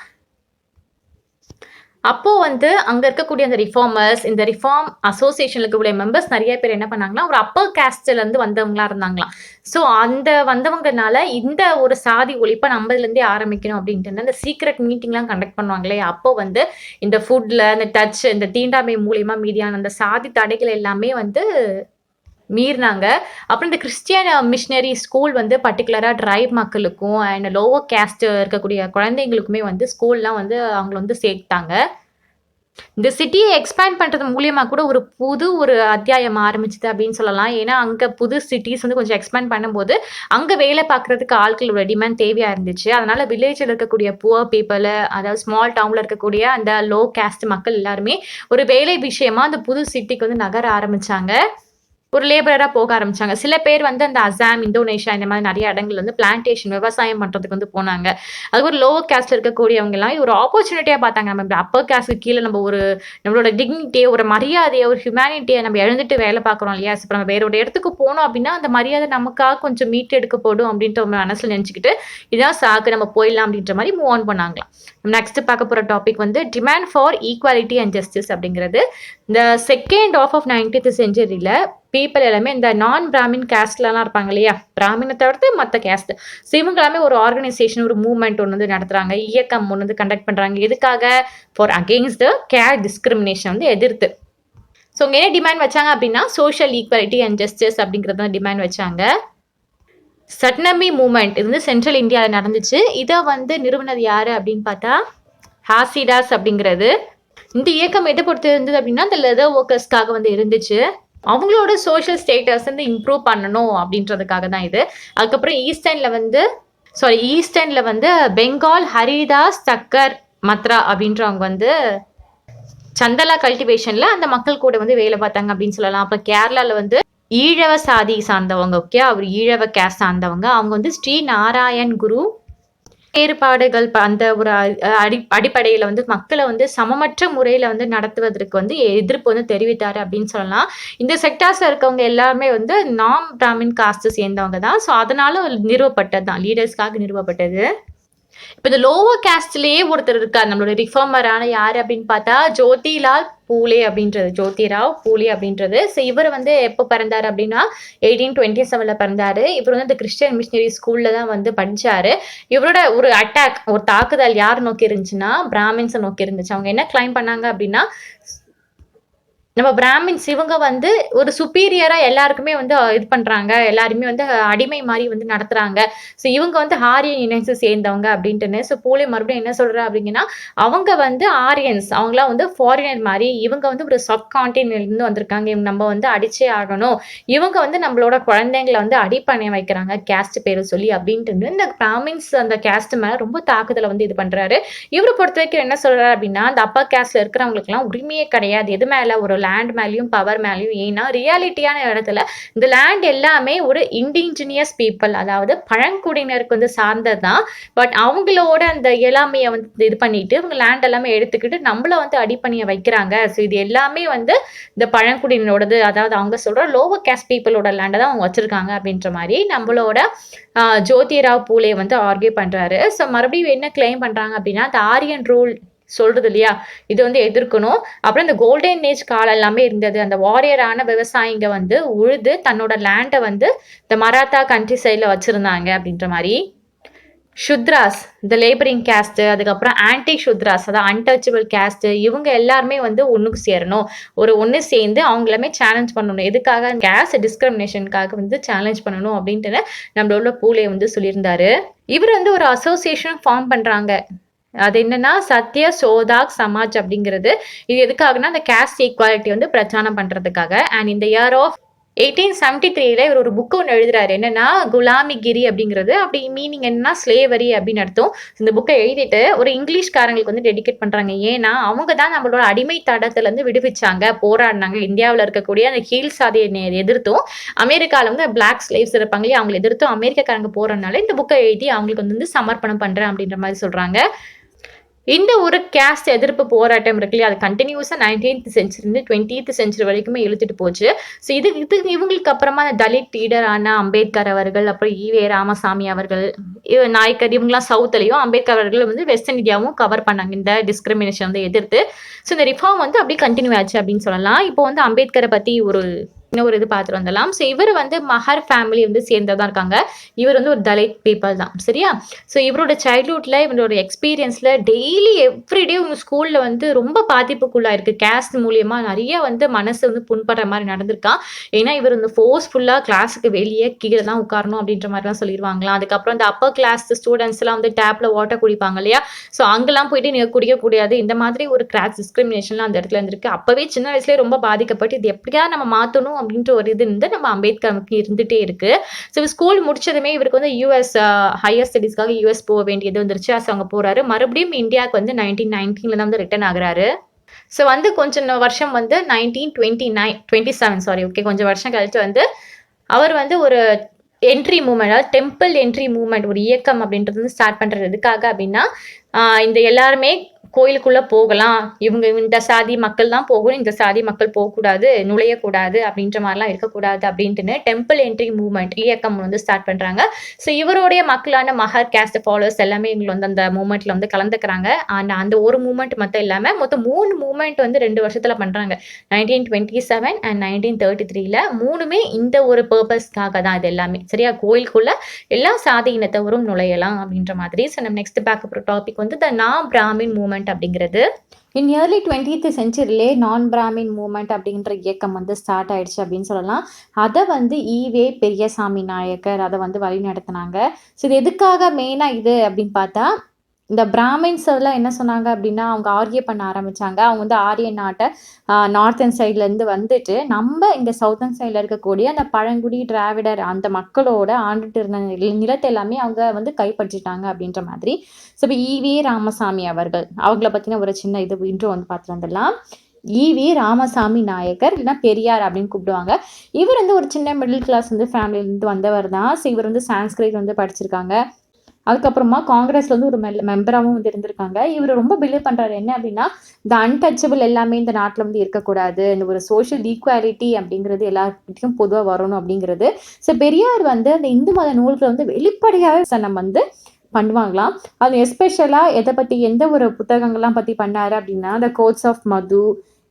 அப்போ வந்து அங்க இருக்கக்கூடிய அந்த ரிஃபார்மர்ஸ், இந்த ரிஃபார்ம் அசோசியேஷன்ல இருக்கக்கூடிய மெம்பர்ஸ் நிறைய பேர் என்ன பண்ணாங்கன்னா, ஒரு அப்பர் கேஸ்ட்ல இருந்து வந்தவங்களா இருந்தாங்களாம். ஸோ அந்த வந்தவங்கனால இந்த ஒரு சாதி ஒழிப்பை நம்ம இதுலேருந்தே ஆரம்பிக்கணும் அப்படின்ட்டு அந்த சீக்ரெட் மீட்டிங்லாம் கண்டக்ட் பண்ணுவாங்களே, அப்போ வந்து இந்த ஃபுட்ல இந்த டச் இந்த தீண்டாமை மூலியமா மீதியான அந்த சாதி தடைகள் எல்லாமே வந்து மீறினாங்க. அப்புறம் இந்த கிறிஸ்டியன் மிஷினரி ஸ்கூல் வந்து பர்டிகுலராக ட்ரைப் மக்களுக்கும் அண்ட் லோவர் கேஸ்ட் இருக்கக்கூடிய குழந்தைங்களுக்குமே வந்து ஸ்கூல்லாம் வந்து அவங்கள வந்து சேர்த்தாங்க. இந்த சிட்டியை எக்ஸ்பேண்ட் பண்ணுறது மூலியமாக கூட ஒரு அத்தியாயம் ஆரம்பிச்சுது அப்படின்னு சொல்லலாம். ஏன்னா அங்கே புது சிட்டிஸ் வந்து கொஞ்சம் எக்ஸ்பேண்ட் பண்ணும்போது அங்கே வேலை பார்க்குறதுக்கு ஆட்களோட டிமாண்ட் தேவையாக இருந்துச்சு. அதனால் வில்லேஜில் இருக்கக்கூடிய புவர் பீப்புள், அதாவது ஸ்மால் டவுனில் இருக்கக்கூடிய அந்த லோ கேஸ்ட் மக்கள் எல்லாருமே ஒரு வேலை விஷயமா அந்த புது சிட்டிக்கு வந்து நகர ஆரம்பித்தாங்க. ஒரு லேபரராக போக ஆரம்பிச்சாங்க. சில பேர் வந்து அந்த அசாம், இந்தோனேஷியா இந்த மாதிரி நிறைய இடங்கள் வந்து பிளான்டேஷன் விவசாயம் பண்ணுறதுக்கு வந்து போனாங்க. அது ஒரு லோவர் கேஸ்ட்ல இருக்கக்கூடியவங்க எல்லாம் ஒரு ஆப்பர்ச்சுனிட்டியாக பார்த்தாங்க. நம்ம அப்பர் கேஸ்ட்க்கு கீழே நம்ம ஒரு நம்மளோட டிக்னிட்டியை, ஒரு மரியாதையை, ஒரு ஹியூமனிட்டியை நம்ம இழந்துட்டு வேலை பார்க்குறோம் இல்லையா? இப்போ நம்ம வேற ஒரு இடத்துக்கு போனோம் அப்படின்னா அந்த மரியாதை நமக்காக கொஞ்சம் மீட்டு எடுக்கப்படும் அப்படின்ற ஒரு மனசில் நினச்சிக்கிட்டு இதான் சாக்கு, நம்ம போயிடலாம் அப்படின்ற மாதிரி மூவ் ஆன் பண்ணாங்களாம். நெக்ஸ்ட் பார்க்க போகிற டாபிக் வந்து demand for equality and justice அப்படிங்கிறது. இந்த செகண்ட் ஆஃப் 19th செஞ்சுரியில் பீப்புள் எல்லாமே இந்த நான் பிராமின் கேஸ்ட்லாம் இருப்பாங்க இல்லையா, பிராமினை தவிர்த்து மற்ற கேஸ்ட், ஸோ இவங்க எல்லாமே ஒரு ஆர்கனைசேஷன், ஒரு மூவ்மெண்ட் ஒன்று வந்து நடத்துகிறாங்க, இயக்கம் ஒன்று வந்து கண்டக்ட் பண்ணுறாங்க. எதுக்காக? For against the caste discrimination வந்து எதிர்த்து. ஸோ இங்கே என்ன டிமாண்ட் வச்சாங்க அப்படின்னா சோஷியல் ஈக்குவாலிட்டி அண்ட் ஜஸ்டிஸ் அப்படிங்கிறது தான் டிமாண்ட் வச்சாங்க. சட்னமி மூவ்மெண்ட் இது வந்து சென்ட்ரல் இந்தியாவில் நடந்துச்சு. இதை வந்து நிறுவனது யார் அப்படின்னு பார்த்தா ஹாசிடாஸ் அப்படிங்கிறது. இந்த இயக்கம் எதை பொறுத்து இருந்தது அப்படின்னா இந்த லெதர் ஒர்க்கர்ஸ்க்காக வந்து இருந்துச்சு. அவங்களோட சோஷியல் ஸ்டேட்டஸ் வந்து இம்ப்ரூவ் பண்ணணும் அப்படின்றதுக்காக தான் இது. அதுக்கப்புறம் ஈஸ்டர்னில் வந்து பெங்கால் ஹரிதாஸ் தக்கர் மத்ரா அப்படின்றவங்க வந்து சந்தலா கல்டிவேஷனில் அந்த மக்கள் கூட வந்து வேலை பார்த்தாங்க அப்படின்னு சொல்லலாம். அப்புறம் கேரளாவில் வந்து ஈழவ சாதி சார்ந்தவங்க, ஓகே, அவர் ஈழவ கேஸ்ட் சார்ந்தவங்க, அவங்க வந்து ஸ்ரீ நாராயண் குரு வேறுபாடுகள் அந்த ஒரு அடிப்படையில் வந்து மக்களை வந்து சமமற்ற முறையில் வந்து நடத்துவதற்கு வந்து எதிர்ப்பு வந்து தெரிவித்தார் அப்படின்னு சொல்லலாம். இந்த செக்டார்ஸில் இருக்கவங்க எல்லாருமே வந்து நான் பிராமின் காஸ்ட் சேர்ந்தவங்க தான். ஸோ அதனால நிறுவப்பட்டது தான், லீடர்ஸ்க்காக நிறுவப்பட்டது. இப்போ இந்த லோவர் கேஸ்ட்லேயே ஒருத்தர் இருக்கார் நம்மளோட ரிஃபார்மரான யார் அப்படின்னு பார்த்தா ஜோதிராவ் பூலே அப்படின்றது. ஸோ இவர் வந்து எப்போ பிறந்தார் அப்படின்னா 1827 பிறந்தாரு. இவர் வந்து இந்த கிறிஸ்டியன் மிஷினரி ஸ்கூலில் தான் வந்து படித்தார். இவரோட ஒரு தாக்குதல் யார் நோக்கி இருந்துச்சுன்னா பிராமின்ஸை நோக்கி இருந்துச்சு. அவங்க என்ன கிளைம் பண்ணாங்க அப்படின்னா நம்ம பிராமின்ஸ் இவங்க வந்து ஒரு சுப்பீரியராக எல்லாருக்குமே வந்து இது பண்ணுறாங்க, எல்லாருமே வந்து அடிமை மாதிரி வந்து நடத்துகிறாங்க. ஸோ இவங்க வந்து ஆரியன் இனத்தை சேர்ந்தவங்க அப்படின்ட்டுன்னு. ஸோ பூலே மறுபடியும் என்ன சொல்கிறா அப்படிங்கன்னா அவங்க வந்து ஆரியன்ஸ், அவங்களாம் வந்து ஃபாரினர் மாதிரி, இவங்க வந்து ஒரு சப்கான்டினென்ட்லேருந்து வந்திருக்காங்க, இவங்க நம்ம வந்து அடிச்சே ஆகணும், இவங்க வந்து நம்மளோட குழந்தைங்களை வந்து அடிப்பண்ணை வைக்கிறாங்க கேஸ்ட் பேரை சொல்லி அப்படின்ட்டு இந்த பிராமின்ஸ் அந்த கேஸ்ட் மேலே ரொம்ப தாக்குதலை வந்து இது பண்ணுறாரு. இவரை பொறுத்த வரைக்கும் என்ன சொல்கிறாரு அப்படின்னா அந்த அப்பர் கேஸ்ட்டில் இருக்கிறவங்களுக்குலாம் உரிமையே கிடையாது எது மேலே, ஒரு லேண்ட் மேலேயும் பவர் மேலேயும். ஏன்னா ரியாலிட்டியான இடத்துல இந்த லேண்ட் எல்லாமே ஒரு இண்டிஜினியஸ் பீப்புள், அதாவது பழங்குடியினருக்கு வந்து சார்ந்தது தான். பட் அவங்களோட அந்த இயலாமையை வந்து இது பண்ணிட்டு இவங்க லேண்ட் எல்லாமே எடுத்துக்கிட்டு நம்மள வந்து அடிப்பணியை வைக்கிறாங்க. ஸோ இது எல்லாமே வந்து இந்த பழங்குடியினரோடது, அதாவது அவங்க சொல்ற லோவர் கேஸ்ட் பீப்புளோட லேண்டை தான் அவங்க வச்சிருக்காங்க அப்படின்ற மாதிரி நம்மளோட ஜோதிராவ் பூலே வந்து ஆர்கியூ பண்றாரு. ஸோ மறுபடியும் என்ன கிளைம் பண்றாங்க அப்படின்னா இந்த ஆரியன் ரூல் சொல்றது இல்லையா, இது வந்து எதிர்க்கணும். அப்புறம் இந்த கோல்டன் ஏஜ் காலம் எல்லாமே இருந்தது, அந்த வாரியரான விவசாயிங்க வந்து உழுது தன்னோட லேண்டை வந்து இந்த மராத்தா கண்ட்ரி சைடில் வச்சிருந்தாங்க அப்படின்ற மாதிரி. ஷுத்ராஸ் இந்த லேபரிங் கேஸ்ட், அதுக்கப்புறம் ஆன்டி ஷுத்ராஸ் அதாவது அன்டச்சபிள் கேஸ்ட், இவங்க எல்லாருமே வந்து ஒன்றுக்கு சேரணும், ஒன்று சேர்ந்து அவங்களுமே சேலஞ்ச் பண்ணணும். எதுக்காக? கேஸ்ட் டிஸ்கிரிமினேஷனுக்காக வந்து சேலஞ்ச் பண்ணணும் அப்படின்ட்டு நம்மளோட பூலே வந்து சொல்லியிருந்தாரு. இவர் வந்து ஒரு அசோசியேஷன் ஃபார்ம் பண்ணுறாங்க. அது என்னன்னா சத்ய சோதாக் சமாஜ் அப்படிங்கிறது. இது எதுக்காகன்னா அந்த கேஸ்ட் ஈக்வாலிட்டி வந்து பிரச்சாரம் பண்றதுக்காக. அண்ட் இந்த இயர் ஆஃப் 1873ல இவர் ஒரு புக் ஒன்று எழுதுறாரு. என்னன்னா குலாமிகிரி அப்படிங்கிறது. அப்படி மீனிங் என்னன்னா ஸ்லேவரி அப்படின்னு அர்த்தம். இந்த புக்கை எழுதிட்டு ஒரு இங்கிலீஷ்காரங்களுக்கு வந்து டெடிகேட் பண்றாங்க. ஏன்னா அவங்க தான் நம்மளோட அடிமை தடத்துல இருந்து விடுவிச்சாங்க, போராடினாங்க. இந்தியாவில் இருக்கக்கூடிய அந்த கீழ் சாதியை எதிர்த்தும், அமெரிக்காவில் வந்து பிளாக் ஸ்லேவ்ஸ் இருப்பாங்க இல்லையா, அவங்களை எதிர்த்தும் அமெரிக்காரங்க போறதுனால இந்த புக்கை எழுதி அவங்களுக்கு வந்து சமர்ப்பணம் பண்றேன் அப்படின்ற மாதிரி சொல்றாங்க. இந்த ஒரு கேஸ்ட் எதிர்ப்பு போராட்டம் இருக்கு இல்லையா, அது கண்டினியூஸாக 19th செஞ்சுரி 20th செஞ்சுரி வரைக்குமே இழுத்துட்டு போச்சு. ஸோ இது இவங்களுக்கு அப்புறமா அந்த தலித் லீடரான அம்பேத்கர் அவர்கள், அப்புறம் ஈவே ராமசாமி அவர்கள், நாயக்கர் இவங்கெல்லாம் சவுத்துலையும், அம்பேத்கர் அவர்கள் வந்து வெஸ்டர்ன் இந்தியாவும் கவர் பண்ணாங்க இந்த டிஸ்கிரிமினேஷன் வந்து எதிர்த்து. ஸோ இந்த ரிஃபார்ம் வந்து அப்படியே கண்டினியூ ஆச்சு அப்படின்னு சொல்லலாம். இப்போ வந்து அம்பேத்கரை பற்றி இன்னொரு இது பார்த்துட்டு வந்துடலாம். ஸோ இவர் வந்து மஹர் ஃபேமிலி வந்து சேர்ந்ததான் இருக்காங்க. இவர் வந்து ஒரு தலித் பீப்புள் தான், சரியா? ஸோ இவரோட சைல்ட்ஹுட்ல இவரோட எக்ஸ்பீரியன்ஸ்ல டெய்லி எவ்ரிடே உங்க ஸ்கூல்ல வந்து ரொம்ப பாதிப்புக்குள்ளா இருக்கு. கேஸ்ட் மூலியமா நிறைய வந்து மனசு வந்து புண்படுற மாதிரி நடந்திருக்கான். ஏன்னா இவர் இந்த ஃபோர்ஸ்ஃபுல்லா கிளாஸுக்கு வெளியே கீழே தான் உட்காரணும் அப்படின்ற மாதிரிலாம் சொல்லிடுவாங்களாம். அதுக்கப்புறம் இந்த அப்பர் கிளாஸ் ஸ்டூடெண்ட்ஸ் எல்லாம் வந்து டேப்ல வாட்டர் குடிப்பாங்க இல்லையா, ஸோ அங்கெல்லாம் போயிட்டு நீங்க குடிக்கக்கூடாது, இந்த மாதிரி ஒரு கிளாஸ் டிஸ்கிரிமினேஷன்லாம் அந்த இடத்துல இருந்திருக்கு. அப்பவே சின்ன வயசுலேயே ரொம்ப பாதிக்கப்பட்டு இது எப்படியா நம்ம மாற்றணும் அப்படின்ற ஒரு இது வந்து நம்ம அம்பேத்கருக்கு இருந்துட்டே இருக்கு. ஸோ ஸ்கூல் முடிச்சதுமே இவருக்கு வந்து யூஎஸ் ஹையர் ஸ்டடீஸ்க்காக யூஎஸ் போக வேண்டியது வந்துருச்சு. ஸோ அங்கே போறாரு. மறுபடியும் இந்தியாவுக்கு வந்து 1919 தான் வந்து ரிட்டர்ன் ஆகுறாரு. ஸோ வந்து கொஞ்சம் வருஷம் வந்து 1927 கொஞ்சம் வருஷம் கழிச்சு வந்து அவர் வந்து ஒரு என்ட்ரி மூவ்மெண்ட், அதாவது டெம்பிள் என்ட்ரி மூவ்மெண்ட், ஒரு இயக்கம் அப்படின்றது வந்து ஸ்டார்ட் பண்றது எதுக்காக அப்படின்னா, இந்த எல்லாருமே கோயிலுக்குள்ள போகலாம், இவங்க இந்த சாதி மக்கள் தான் போகணும், இந்த சாதி மக்கள் போகக்கூடாது, நுழையக்கூடாது அப்படின்ற மாதிரிலாம் இருக்கக்கூடாது அப்படின்ட்டுன்னு டெம்பிள் என்ட்ரி மூவ்மெண்ட் இயக்கம் வந்து ஸ்டார்ட் பண்றாங்க. ஸோ இவருடைய மக்களான மஹர் கேஸ்ட் ஃபாலோவர்ஸ் எல்லாமே இவங்க வந்து அந்த மூவ்மெண்ட்ல வந்து கலந்துக்கிறாங்க. அந்த ஒரு மூவ்மெண்ட் மட்டும் இல்லாம மொத்தம் 3 மூவ்மெண்ட் வந்து 2 வருஷத்துல பண்றாங்க. 1927 அண்ட் 1933ல 3மே இந்த ஒரு பர்பஸ்க்காக தான். இது எல்லாமே சரியா, கோயிலுக்குள்ள எல்லா சாதி இனத்தவரும் நுழையலாம் அப்படின்ற மாதிரி. ஸோ நம்ம நெக்ஸ்ட் பார்க்க போகிற டாபிக் வந்து த நான் பிராமின் மூவ்மெண்ட் அப்படிங்கிறது. இன் இயர்லி 20th செஞ்சுரியிலே நான் பிராமின் மூவ்மெண்ட் அப்படின்ற இயக்கம் வந்து ஸ்டார்ட் ஆயிடுச்சு அப்படின்னு சொல்லலாம். அதை வந்து ஈவே பெரியசாமி நாயக்கர் அதை வந்து வழி நடத்தினாங்க. ஸோ இது எதுக்காக மெயினாக இது அப்படின்னு பார்த்தா, இந்த பிராமின்ஸ் எல்லாம் என்ன சொன்னாங்க அப்படின்னா, அவங்க ஆர்கியூ பண்ண ஆரம்பிச்சாங்க. அவங்க வந்து ஆரியன் நாட்டை நார்த்தன் சைட்லேருந்து வந்துட்டு நம்ம இந்த சவுத்தன் சைடில் இருக்கக்கூடிய அந்த பழங்குடி டிராவிடர் அந்த மக்களோட ஆண்டுட்டு இருந்த நிலத்தை எல்லாமே அவங்க வந்து கைப்பற்றிட்டாங்க அப்படின்ற மாதிரி. ஸோ இப்போ ஈவே ராமசாமி அவர்கள், அவங்கள பற்றின ஒரு சின்ன இது இன்ட்ரோ வந்து பார்த்துட்டு வந்துடலாம். ஈவே ராமசாமி நாயக்கர் இல்லைன்னா பெரியார் அப்படின்னு கூப்பிடுவாங்க. இவர் வந்து ஒரு சின்ன மிடில் கிளாஸ் வந்து ஃபேமிலியிலேருந்து வந்தவர் தான். ஸோ இவர் வந்து சான்ஸ்கிரிட் வந்து படிச்சிருக்காங்க. அதுக்கப்புறமா காங்கிரஸ்ல வந்து ஒரு மெம்பராகவும் வந்து இருந்திருக்காங்க. இவர் ரொம்ப பிலீவ் பண்றாரு என்ன அப்படின்னா, இந்த அன்டச்சபிள் எல்லாமே இந்த நாட்டில் வந்து இருக்கக்கூடாது, இந்த ஒரு சோஷியல் ஈக்குவாலிட்டி அப்படிங்கிறது எல்லாருக்கிட்டையும் பொதுவாக வரணும் அப்படிங்கிறது. ஸோ பெரியார் வந்து அந்த இந்து மத நூல்களை வந்து வெளிப்படையாக நம்ம வந்து பண்ணுவாங்களாம். அது எஸ்பெஷலாக எதை பற்றி எந்த ஒரு புத்தகங்கள்லாம் பற்றி பண்ணாரு அப்படின்னா, the codes of Manu,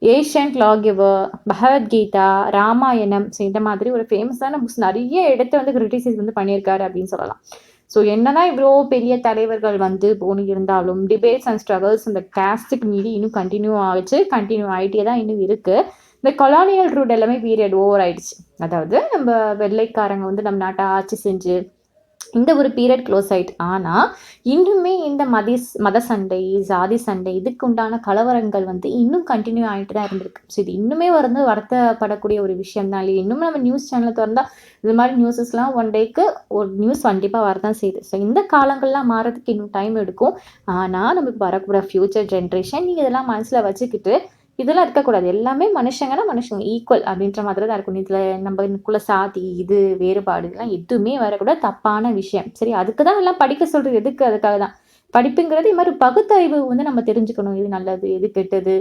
ancient lawgiver, Bhagavad Gita, Ramayanam, so இந்த மாதிரி ஒரு ஃபேமஸான புக்ஸ் நிறைய இடத்த வந்து கிரிட்டிசைஸ் வந்து பண்ணியிருக்காரு அப்படின்னு சொல்லலாம். ஸோ என்னதான் இவ்வளோ பெரிய தலைவர்கள் வந்து போனி இருந்தாலும் டிபேட்ஸ் அண்ட் ஸ்ட்ரகிள்ஸ் இந்த கேஸ்ட்டுக்கு மீறி இன்னும் கண்டினியூ ஆகிட்டே தான் இன்னும் இருக்குது. இந்த கொலானியல் ரூட் எல்லாமே பீரியட் ஓவர் ஆயிடுச்சு. அதாவது நம்ம வெள்ளைக்காரங்க வந்து நம்ம நாட்டை ஆட்சி செஞ்சு இந்த ஒரு பீரியட் க்ளோஸ் ஆயிட்டு. ஆனால் இன்னுமே இந்த மத சண்டை, ஜாதி சண்டை, இதுக்கு உண்டான கலவரங்கள் வந்து இன்னும் கண்டினியூ ஆகிட்டு தான் இருந்திருக்கு. ஸோ இது இன்னுமே வந்து வருத்தப்படக்கூடிய ஒரு விஷயம் தான் இல்லையா. இன்னும் நம்ம நியூஸ் சேனலை திறந்தால் இது மாதிரி நியூஸஸ்லாம் ஒன் டேக்கு ஒரு நியூஸ் கண்டிப்பாக வரதான் செய்யுது. ஸோ இந்த காலங்கள்லாம் மாறதுக்கு இன்னும் டைம் எடுக்கும். ஆனால் நம்ம வரக்கூட ஃப்யூச்சர் ஜென்ரேஷன் நீங்கள் இதெல்லாம் மனசில் வச்சுக்கிட்டு இதெல்லாம் இருக்கக்கூடாது. எல்லாமே மனுஷங்கன்னா மனுஷங்க ஈக்குவல் அப்படின்ற மாதிரி தான் இருக்கணும். இதில் நம்மக்குள்ள சாதி, இது வேறுபாடு இதெல்லாம் எதுவுமே வரக்கூடாது, தப்பான விஷயம். சரி, அதுக்கு தான் எல்லாம் படிக்க சொல்கிறது. எதுக்கு? அதுக்காக தான் படிப்புங்கிறது. இது மாதிரி பகுத்தறிவு வந்து நம்ம தெரிஞ்சுக்கணும். இது நல்லது, எது கெட்டது,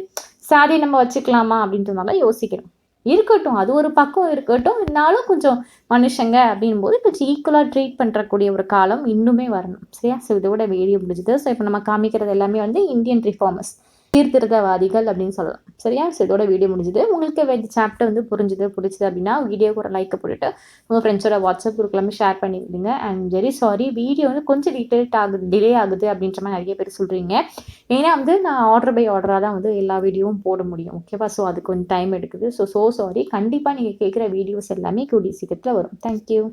சாதி நம்ம வச்சுக்கலாமா அப்படின்றதுனால யோசிக்கணும். இருக்கட்டும், அது ஒரு பக்கம் இருக்கட்டும். இருந்தாலும் கொஞ்சம் மனுஷங்க அப்படின் போது கொஞ்சம் ஈக்குவலாக ட்ரீட் பண்ணுறக்கூடிய ஒரு காலம் இன்னுமே வரணும். சரியா? ஸோ இதோட வீடியோ முடிஞ்சுது. ஸோ இப்போ நம்ம காமிக்கிறது எல்லாமே வந்து இந்தியன் ரிஃபார்மர்ஸ், சீர்திருத்தவாதிகள் அப்படின்னு சொல்லலாம். சரியா? ஸோ இதோட வீடியோ முடிஞ்சுது. உங்களுக்கு இந்த சாப்டர் வந்து பிடிச்சது அப்படின்னா வீடியோக்கு ஒரு லைக்கை போட்டுட்டு உங்கள் ஃப்ரெண்ட்ஸோட வாட்ஸ்அப் குரூப் எல்லாமே ஷேர் பண்ணியிருந்தீங்க. அண்ட் வெரி சாரி, வீடியோ வந்து கொஞ்சம் டிலே ஆகுது அப்படின்ற மாதிரி நிறைய பேர் சொல்கிறீங்க. ஏன்னா வந்து நான் ஆர்டர் பை ஆர்டராக தான் வந்து எல்லா வீடியோவும் போட முடியும். ஓகேவா? ஸோ அது கொஞ்சம் டைம் எடுக்குது. So sorry. கண்டிப்பாக நீங்கள் கேட்குற வீடியோஸ் எல்லாமே கூடிய சீக்கிரத்தில் வரும். தேங்க்யூ.